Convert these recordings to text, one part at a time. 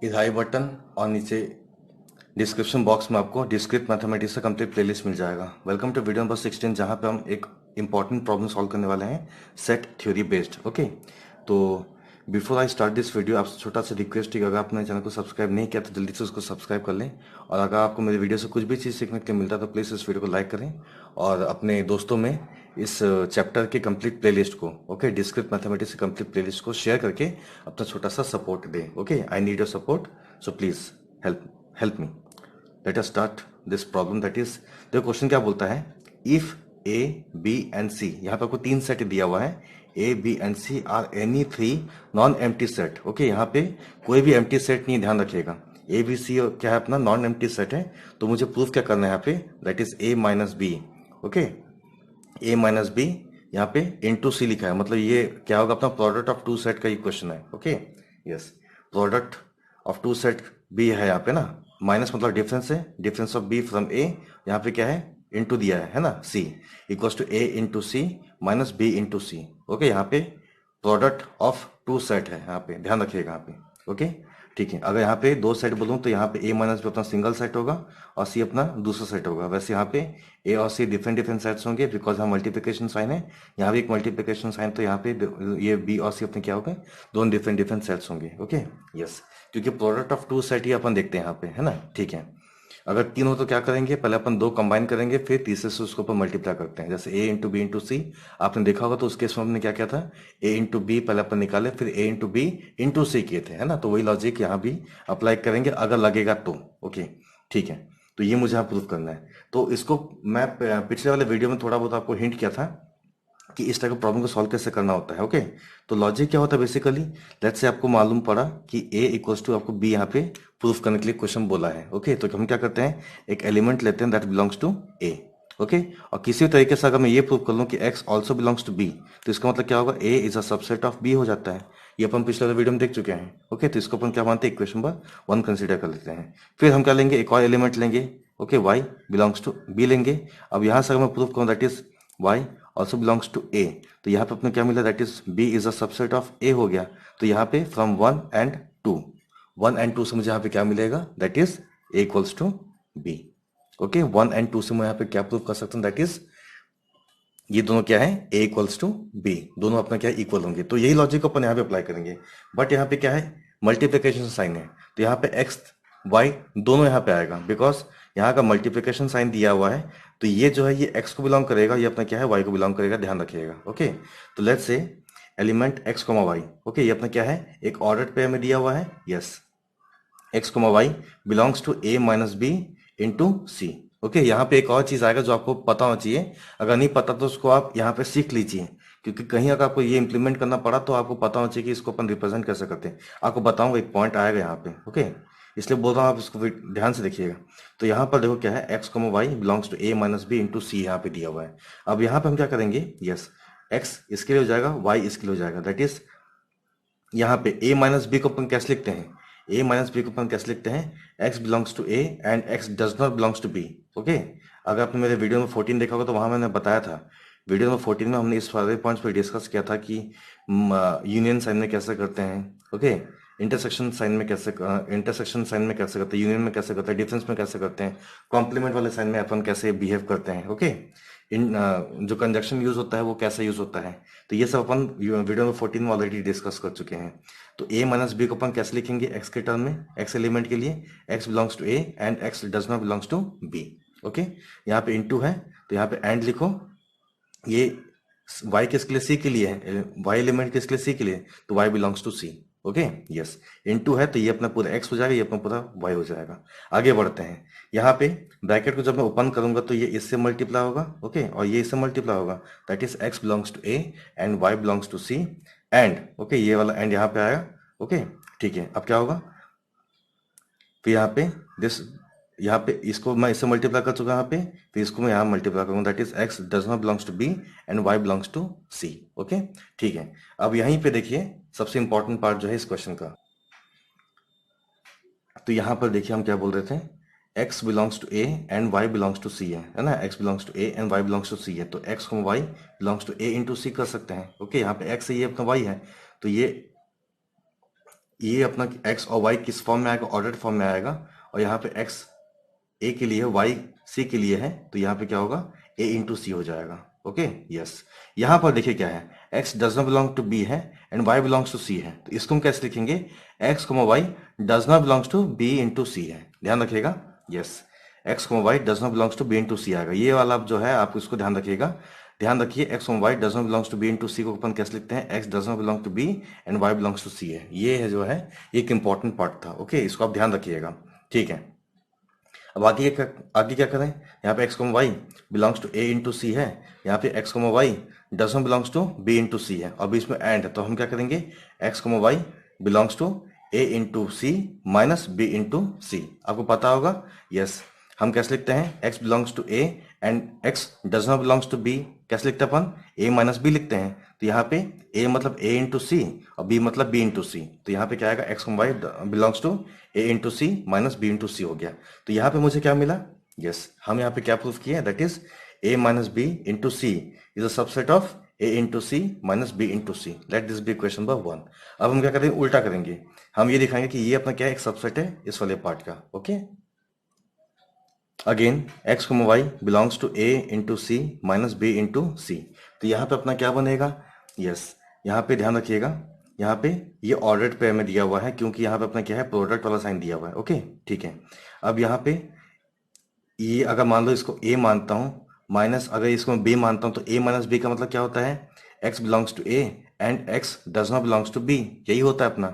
इस आई बटन और नीचे डिस्क्रिप्शन बॉक्स में आपको डिस्क्रीट मैथमेटिक्स का कंप्लीट प्लेलिस्ट मिल जाएगा। वेलकम टू वीडियो नंबर 16 जहाँ पे हम एक इंपॉर्टेंट प्रॉब्लम सॉल्व करने वाले हैं सेट थ्योरी बेस्ड। ओके, तो before I start this video आपसे छोटा सा रिक्वेस्ट है कि अगर आपने चैनल को सब्सक्राइब नहीं किया तो जल्दी से उसको सब्सक्राइब कर लें, और अगर आपको मेरे वीडियो से कुछ भी चीज़ सीखने के लिए मिलता है तो प्लीज़ इस वीडियो को लाइक करें और अपने दोस्तों में इस चैप्टर के कंप्लीट प्लेलिस्ट को, ओके, डिस्क्रीट मैथमेटिक्स के कंप्लीट प्लेलिस्ट को शेयर करके अपना छोटा सा सपोर्ट दें। Okay, I need your support, so please help me. Let us start this problem. That is, देखो क्वेश्चन क्या बोलता है, if A B and C, यहाँ पे आपको तीन सेट दिया हुआ है, A B and C are any three non empty set. Okay, यहाँ पे कोई भी एम्प्टी सेट नहीं, ध्यान रखिएगा। ए बी सी क्या है, अपना नॉन एम्प्टी सेट है, तो मुझे प्रूफ क्या करना है यहाँ पे, that is A minus B. Okay, A minus B यहाँ पे इंटू सी लिखा है, मतलब ये क्या होगा, अपना प्रोडक्ट ऑफ टू सेट का इक्वेशन है। Okay, yes, product of two set B है यहाँ पे ना, माइनस मतलब डिफरेंस है, difference of B from A, यहाँ पे क्या है, इंटू दिया है ना, C equals to A into C minus B into C. Okay, यहाँ पे प्रोडक्ट ऑफ टू सेट है, यहाँ पे ध्यान रखिएगा यहाँ पे। ओके, ठीक है, अगर यहाँ पे दो सेट बोलूँ तो यहाँ पे ए माइनस बी अपना सिंगल सेट होगा और सी अपना दूसरा सेट होगा। वैसे यहाँ पे ए और सी डिफरेंट डिफरेंट सेट्स होंगे बिकॉज यहाँ मल्टीप्लिकेशन साइन है, यहाँ भी एक मल्टीप्लिकेशन साइन, तो यहाँ पे ये बी और सी अपने क्या होंगे, दोनों डिफरेंट डिफरेंट सेट्स होंगे। ओके, यस, क्योंकि प्रोडक्ट ऑफ टू सेट ही अपन देखते हैं यहाँ पे, है ना। ठीक है, अगर तीन हो तो क्या करेंगे, पहले अपन दो कंबाइन करेंगे, फिर तीसरे से उसको अपन मल्टीप्लाई करते हैं। जैसे ए इंटू बी इंटू सी आपने देखा होगा, तो उस केस में हमने क्या किया था, ए इंटू बी पहले अपन निकाले, फिर ए इंटू बी इंटू सी किए थे, है ना। तो वही लॉजिक यहाँ भी अप्लाई करेंगे अगर लगेगा तो। ओके, ठीक है, तो ये मुझे यहाँ प्रूफ करना है। तो इसको मैं पिछले वाले वीडियो में थोड़ा बहुत आपको हिंट किया था कि इस टाइप का प्रॉब्लम को सॉल्व कैसे करना होता है। ओके, तो लॉजिक क्या होता है बेसिकली, लेट्स से आपको मालूम पड़ा कि a इक्वल्स टू आपको b यहाँ पे प्रूफ करने के लिए क्वेश्चन बोला है। ओके, तो हम क्या करते हैं, एक एलिमेंट लेते हैं that belongs to a। Okay, और किसी भी तरीके से अगर मैं ये प्रूफ कर लूँ कि x also belongs to b, तो इसका मतलब क्या होगा, a is a subset of b हो जाता है। ये अपन पिछले वाले वीडियो में देख चुके हैं। ओके, तो इसको अपन क्या मानते हैं, इक्वेशन नंबर 1 कंसिडर कर लेते हैं। फिर हम क्या लेंगे, एक और एलिमेंट लेंगे। Okay, y belongs to b लेंगे। अब यहाँ से अगर मैं प्रूफ करूँ that is y also belongs to A, तो यहाँ पे अपने क्या मिला, that is B is a subset of A हो गया। तो यहाँ पे फ्रॉम 1 एंड 2 से मुझे यहाँ पे क्या मिलेगा, that is A equals to B. Okay, 1 and 2 से मैं यहाँ पे क्या प्रूव कर सकता हूँ, दैट इज ये दोनों क्या है, ए इक्वल्स टू बी, दोनों अपना क्या इक्वल होंगे। तो यही लॉजिक अपन यहाँ पे अप्लाई करेंगे। बट यहाँ पे क्या है, मल्टीप्लिकेशन साइन है, तो यहाँ पे एक्स वाई दोनों यहाँ पे आएगा, बिकॉज यहाँ का मल्टीप्लिकेशन साइन दिया हुआ है। तो ये जो है, ये एक्स को बिलोंग करेगा, ये अपना क्या है, वाई को बिलोंग करेगा, ध्यान रखिएगा। ओके, तो let's say element X comma Y, okay, ये अपना क्या है, एक ऑर्डर पे हमें दिया हुआ है, yes, X comma Y belongs to A minus B into C. Okay, यहाँ पे एक और चीज आएगा जो आपको पता होना चाहिए, अगर नहीं पता तो उसको आप यहाँ पे सीख लीजिए, क्योंकि कहीं अगर आपको ये इंप्लीमेंट करना पड़ा तो आपको पता होना चाहिए कि इसको अपन रिप्रेजेंट कैसे करते हैं। आपको बताऊंगा, एक पॉइंट आएगा यहाँ पे। ओके, इसलिए बोल रहा हूँ, आप इसको ध्यान से देखिएगा। तो यहाँ पर देखो क्या है, x comma Y belongs to A minus B into C यहाँ पे दिया हुआ है। अब यहाँ पे हम क्या करेंगे, यस, एक्स इसके लिए हो जाएगा, वाई इसके लिए हो जाएगा, दैट इज यहाँ पे a माइनस बी को अपन कैसे लिखते हैं, a माइनस बी को अपन कैसे लिखते हैं, x belongs to a and x does not belongs to b। Okay, अगर आपने मेरे वीडियो में 14 देखा होगा तो वहां मैंने बताया था, वीडियो नंबर 14 में हमने इस सारे पॉइंट्स पर डिस्कस किया था कि यूनियन साइन में कैसे करते हैं। ओके, इंटरसेक्शन साइन में कैसे, इंटरसेक्शन साइन में कैसे करते हैं, यूनियन में कैसे करते हैं, डिफरेंस में कैसे करते हैं, कॉम्प्लीमेंट वाले साइन में अपन कैसे बिहेव करते हैं। ओके, इन जो कंजक्शन यूज होता है वो कैसे यूज होता है, तो ये सब अपन वीडियो में 14 में ऑलरेडी डिस्कस कर चुके हैं। तो a माइनस बी को अपन कैसे लिखेंगे, x के टर्म में, x एलिमेंट के लिए x belongs to a and x does not belongs to b। Okay, यहाँ पे इनटू है तो यहाँ पे एंड लिखो, ये y किसके लिए, c के लिए है, y एलिमेंट किसके लिए, c के लिए, तो y belongs to c। Okay, yes, into है तो ये अपना पूरा x हो जाएगा, ये अपना पूरा y हो जाएगा। आगे बढ़ते हैं, यहाँ पे ब्रैकेट को जब मैं ओपन करूंगा तो ये इससे मल्टीप्लाई होगा, ओके, और ये इससे मल्टीप्लाई होगा, that is x belongs to a and y belongs to c and, okay, ये वाला एंड यहाँ पे आया। ओके, ठीक है, अब क्या होगा, फिर यहाँ पे दिस, यहाँ पे इसको मैं इससे मल्टीप्लाई कर चुका यहाँ पे, फिर इसको मैं यहाँ मल्टीप्लाई करूंगा, that is x does not belongs to b and y belongs to c। Okay, ठीक है, अब यहीं पे देखिए सबसे इंपॉर्टेंट पार्ट जो है इस क्वेश्चन का, तो यहाँ पर देखिए हम क्या बोल रहे थे, x belongs to a and y belongs to c है ना, x belongs to a and y belongs to c है, तो x को y belongs to a into c कर सकते हैं। ओके, यहाँ पे x है, ये अपना y है, तो ये ये अपना x और y किस फॉर्म में आएगा, ऑर्डर्ड फॉर्म में आएगा, और यहाँ पे x a के लिए है, y c के लिए है, तो यहाँ पे क्या होगा, a इंटू सी हो जाएगा। Okay yes. यहाँ पर देखिए क्या है, x does not belong to b है and y belongs to c है, तो इसको हम कैसे लिखेंगे, x y does not belongs to b into C है, ध्यान रखिएगा। Yes, x y does not belongs to b into C आएगा, ये वाला जो है आप इसको ध्यान रखिएगा। ध्यान रखिए, x y does not belongs to b into C को अपन कैसे लिखते हैं, x does not belong to b and y belongs to c है, ये है जो है एक इंपॉर्टेंट पार्ट था। ओके, इसको आप ध्यान रखिएगा, ठीक है। अब आगे क्या करें, यहाँ पे x y belongs to a into C है, यहाँ पे x y does not belongs to b into C है, और बीच में एंड है, तो हम क्या करेंगे, x y belongs to a into C minus b into C, आपको पता होगा। यस, हम कैसे लिखते हैं, x belongs to a and x does not belongs to b, कैसे लिखते हैं अपन, a माइनस b लिखते हैं, तो यहाँ पे a मतलब a इंटू सी और b मतलब b इंटू सी, तो यहाँ पे क्या आएगा, x y belongs to a into C minus b into C हो गया। तो यहाँ पे मुझे क्या मिला, यस, हम यहाँ पे क्या प्रूफ किए, that is a minus b into C is a subset of a into C minus b into C, let this be equation number 1। अब हम क्या करेंगे, उल्टा करेंगे, हम ये दिखाएंगे कि ये अपना क्या है, एक सबसेट है इस वाले पार्ट का। Okay, again x y belongs to a into C minus b into C, तो यहाँ पे अपना क्या बनेगा, यस, यहाँ पे ध्यान रखिएगा, यहाँ पे ये ऑर्डर्ड पेयर में दिया हुआ है, क्योंकि यहाँ पे अपना क्या है, प्रोडक्ट वाला साइन दिया हुआ है। ओके ठीक है, अब यहाँ पे ये अगर मान लो इसको a मानता हूँ, माइनस अगर इसको मैं b मानता हूँ, तो a माइनस b का मतलब क्या होता है, x belongs to a and x does not belongs to b, यही होता है अपना।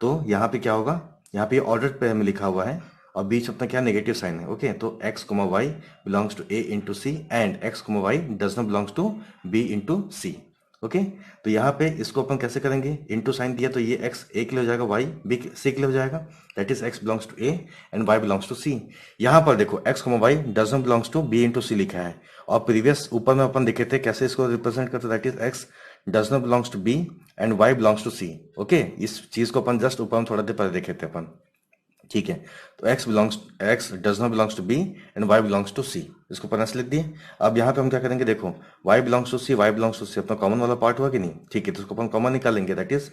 तो यहाँ पे क्या होगा, यहाँ पे ऑर्डर्ड पेयर में लिखा हुआ है और बीच अपना क्या नेगेटिव साइन है। ओके, तो x y belongs to a into C and x y does not belongs to b into C. Okay, तो यहाँ पे इसको अपन कैसे करेंगे, इंटू साइन दिया तो ये x a के लिए हो जाएगा, y b c के लिए हो जाएगा, that is x belongs to a and y belongs to c। यहाँ पर देखो x y does not belongs to b into C लिखा है, और प्रीवियस ऊपर में अपन देखे थे कैसे इसको रिप्रेजेंट करते, that is x does not belongs to b and y belongs to c। Okay, इस चीज को अपन जस्ट ऊपर में थोड़ा देर पहले देखे थे अपन, ठीक है। तो x does not belongs to b and y belongs to c, इसको अपन ऐसे लिख दिए। अब यहाँ पे हम क्या करेंगे, देखो y belongs to c, y belongs to c अपना कॉमन वाला पार्ट हुआ कि नहीं, ठीक है, तो इसको अपन कॉमन निकालेंगे, दैट इज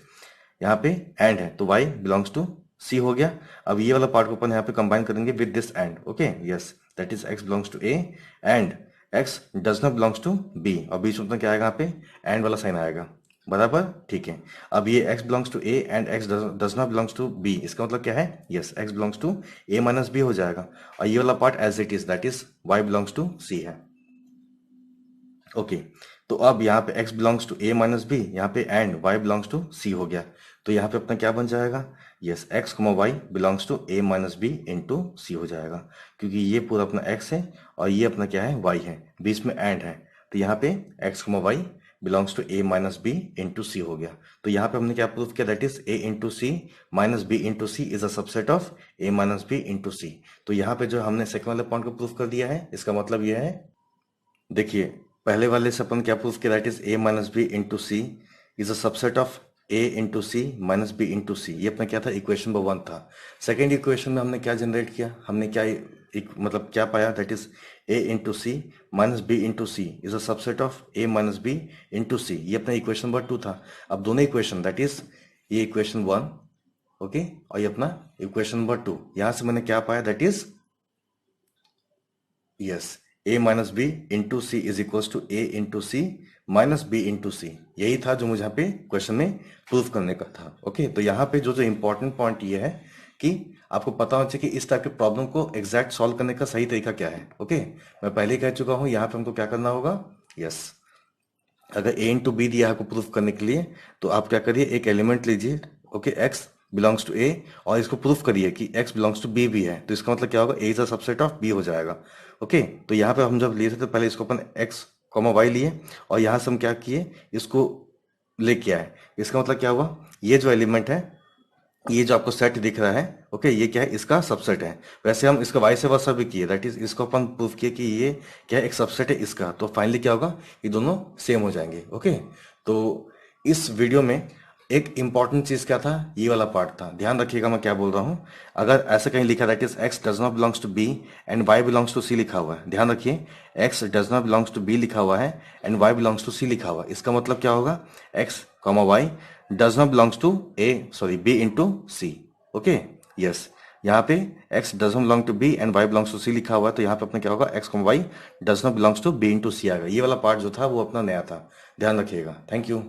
यहाँ पे एंड है तो y बिलोंग्स टू c हो गया। अब ये वाला पार्ट को अपन यहाँ पे कंबाइन करेंगे with this and. Okay yes, that is x belongs to a and x does not belongs to b, और बीच में क्या आएगा, यहाँ पे एंड वाला साइन आएगा, बराबर, ठीक है। अब ये x belongs to a and x does not belongs to b, इसका मतलब क्या है, yes, x belongs to a minus b हो जाएगा, और ये वाला part as it is, that is y belongs to c है। ओके, तो अब यहाँ पे x belongs to a minus b, यहाँ पे and y belongs to c हो गया, तो यहाँ पे अपना क्या बन जाएगा, yes, x y belongs to a minus b into C हो जाएगा, क्योंकि ये पूरा अपना x है और ये अपना क्या है, y है, बीच में एंड है, तो यहाँ पे x y belongs to a minus B into C हो गया। तो यहाँ पे हमने क्या प्रूव किया, that is a into C minus B into C is a subset of a minus B into C. तो यहाँ पे जो हमने सेकंड वाले पॉइंट को प्रूव कर दिया है, इसका मतलब यह है, देखिए पहले वाले से अपन क्या प्रूव किया, that is a minus B into C is a subset of a into C minus B into C, ये अपना क्या था, इक्वेशन नंबर 1 था। सेकेंड इक्वेशन में हमने क्या जनरेट किया, हमने क्या मतलब क्या पाया, that is a into C minus B into C is a subset of a minus B into C, ये अपना इक्वेशन नंबर 2 था। अब दोनों इक्वेशन, दैट इज ये इक्वेशन 1, ओके, और ये अपना इक्वेशन नंबर 2, यहां से मैंने क्या पाया, that is yes, a minus B into C is equal to a into C minus B into C, यही था जो मुझे यहाँ पे क्वेश्चन में प्रूव करने का था। ओके, तो यहाँ पे जो जो इंपॉर्टेंट पॉइंट ये है कि आपको पता होना चाहिए कि इस टाइप के प्रॉब्लम को एग्जैक्ट सॉल्व करने का सही तरीका क्या है। ओके, मैं पहले ही कह चुका हूँ, यहाँ पे हमको क्या करना होगा, यस, अगर a इंटू बी दिया है आपको प्रूफ करने के लिए, तो आप क्या करिए, एक एलिमेंट लीजिए, okay, x belongs to a, और इसको प्रूफ करिए कि x बिलोंग्स टू b भी है, तो इसका मतलब क्या होगा, a is a subset of b हो जाएगा। ओके, तो यहाँ पे हम जब लिए थे तो पहले इसको अपन x y लिए, और यहाँ से हम क्या किए, इसको लेके आए, इसका मतलब क्या हुआ, ये जो एलिमेंट है, ये जो आपको सेट दिख रहा है, ओके, ये क्या है, इसका सबसेट है। वैसे हम इसका वाई से वर्सा भी किए, दैट इज इसको अपन प्रूव किए कि ये क्या है, एक सबसेट है इसका, तो फाइनली क्या होगा, ये दोनों सेम हो जाएंगे। ओके, तो इस वीडियो में एक इंपॉर्टेंट चीज क्या था, ये वाला पार्ट था, ध्यान रखिएगा मैं क्या बोल रहा हूं। अगर ऐसा कहीं लिखा, that is x does not belongs to B and y belongs to C लिखा हुआ है, ध्यान रखिए, x does not belongs to B लिखा हुआ है and y belongs to C लिखा हुआ है, इसका मतलब क्या होगा, x y does not belongs to B into C. Okay, yes, यहाँ पे x does not belong to B and y belongs to C लिखा हुआ है, तो यहाँ पे अपने क्या होगा, x y does not belongs to B into C आएगा। ये वाला पार्ट जो था वो अपना नया था, ध्यान रखिएगा। Thank you.